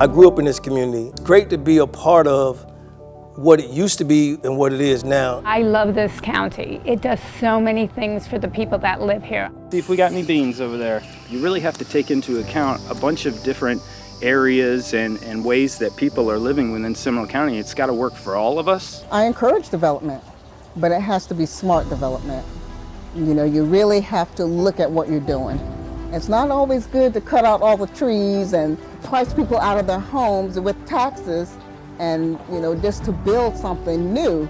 I grew up in this community. It's great to be a part of what it used to be and what it is now. I love this county. It does so many things for the people that live here. See if we got any beans over there. You really have to take into account a bunch of different areas and ways that people are living within Seminole County. It's got to work for all of us. I encourage development, but it has to be smart development. You know, you really have to look at what you're doing. It's not always good to cut out all the trees and price people out of their homes with taxes and, you know, just to build something new.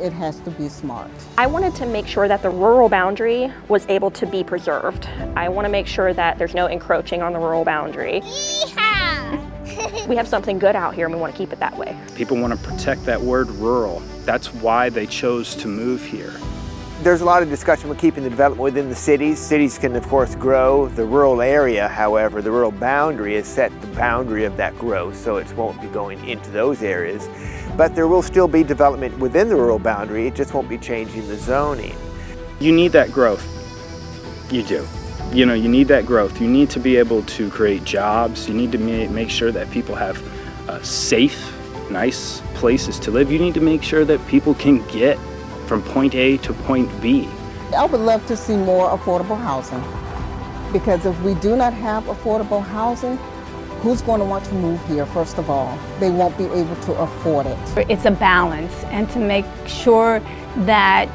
It has to be smart. I wanted to make sure that the rural boundary was able to be preserved. I want to make sure that there's no encroaching on the rural boundary. Yeehaw! We have something good out here and we want to keep it that way. People want to protect that word rural. That's why they chose to move here. There's a lot of discussion about keeping the development within the cities. Cities can, of course, grow. The rural area, however, the rural boundary is set the boundary of that growth, so it won't be going into those areas. But there will still be development within the rural boundary. It just won't be changing the zoning. You need that growth. You do. You know, you need that growth. You need to be able to create jobs. You need to make sure that people have safe, nice places to live. You need to make sure that people can get from point A to point B. I would love to see more affordable housing, because if we do not have affordable housing, who's going to want to move here, first of all? They won't be able to afford it. It's a balance, and to make sure that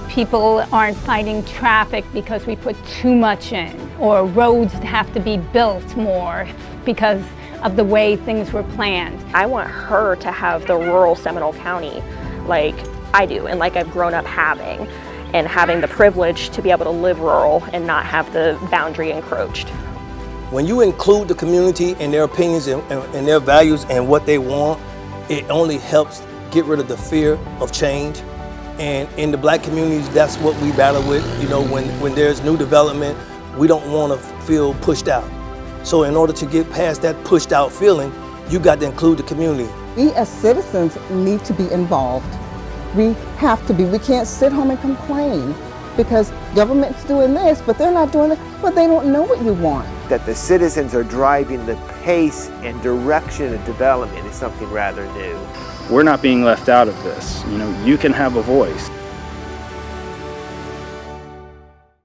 people aren't fighting traffic because we put too much in, or roads have to be built more because of the way things were planned. I want her to have the rural Seminole County like I do and like I've grown up having, and having the privilege to be able to live rural and not have the boundary encroached. When you include the community and their opinions and their values and what they want, it only helps get rid of the fear of change. And in the black communities, that's what we battle with. You know, when there's new development, we don't want to feel pushed out. So in order to get past that pushed out feeling, you got to include the community. We as citizens need to be involved. We have to be. We can't sit home and complain because government's doing this, but they're not doing it, but they don't know what you want. That the citizens are driving the pace and direction of development is something rather new. We're not being left out of this. You know, you can have a voice.